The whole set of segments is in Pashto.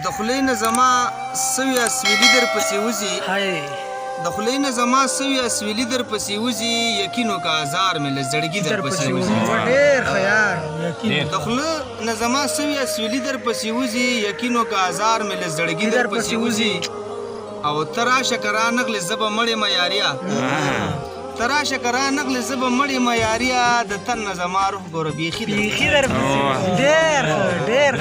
د خولې نه زما سوی اسویلي در پسې وځي د خولې نه زما سوی اسویلي در پسې وځي یقین وکړه ازار مې له زړګي در پسې وځي ډېر ښه یار د خوله نه زما سوی اسویلي در پسې وځي یقین وکړه ازار مې له زړګي در پسې وځي او ته راشه که رانغلې زه به مړ یم یاریا ته راشه که رانغلې زه به مړ یم یاریا د تن نه زما روح ګوره بیخي در پسې ډېر ډېر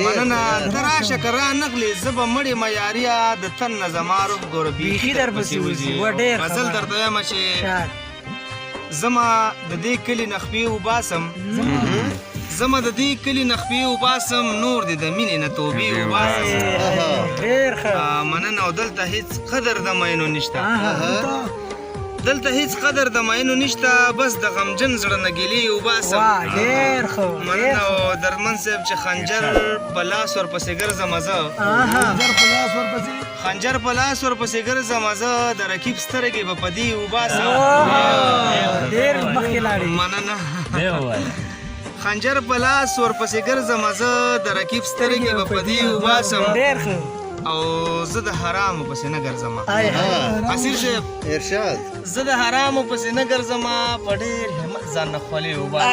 مننه ته راشه که رانغلې زه به مړ یم یاریا د تن نه زما روح ګوره بیخي در پسې وځي غزل درته وایم چې زما د دې کلي نه خپې وباسم زما د دې کلي نه خپې وباسم نور دې د مینې نه توبې وباسم ډېر ښه مننه او دلته هېڅ قدر د مینو نشته دلته هېڅ قدر د مینو نشته بس د غمجن زړه نه ګیلې وباسم ډېر ښه مننه او درمن صاحب چې خنجر په لاس ورپسې ګرځم زه خنجر په لاس ورپسې ګرځم زه د رقیب سترګې به په دې وباسم ډېر مخکې لاړې مننه خنجر په لاس ورپسې ګرځم زه د رقیب سترګې به په دې وباسم ډېر ښه او زه د حرامو پسې نه ګرځم اسیر صاحب ارشاد زه د حرامو پسې نه ګرځم په ډېر همت ځان نه خولې وباسم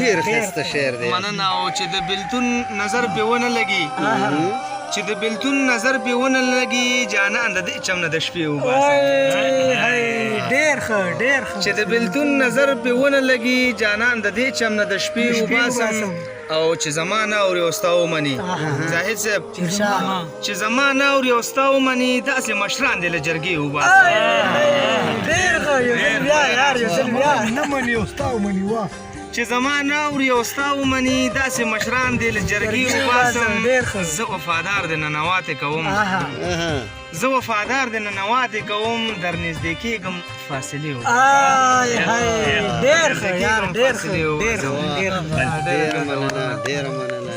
ډېر ښایسته شعر دی مننه او چې د بېلتون نظر پې ونه لګي چې د بېلتون نظر پې ونه لګي جانان د دې چم نه د شپې وباسم ډېر ښه ډېر ښه چې د بېلتون نظر پې ونه لګي جانان د دې چم نه د شپې وباسم او چې زما نه اوري او ستا ومني زاهد صاحب چې زما نه اوري او ستا ومني داسې مشران دې له جرګې وباسم ډېر ښه یو ځل بیا یار یو ځل بیا نه مني او ستا ومني وا چې زما نه اوري او ستا ومني داسې مشران دې له جرګې وباسم زه وفادار د ننواتې کوم زه وفادار د ننواتې کوم در نږدې کېږم فاصلې ډېر ښه یار ډېر ښه ډېره مننه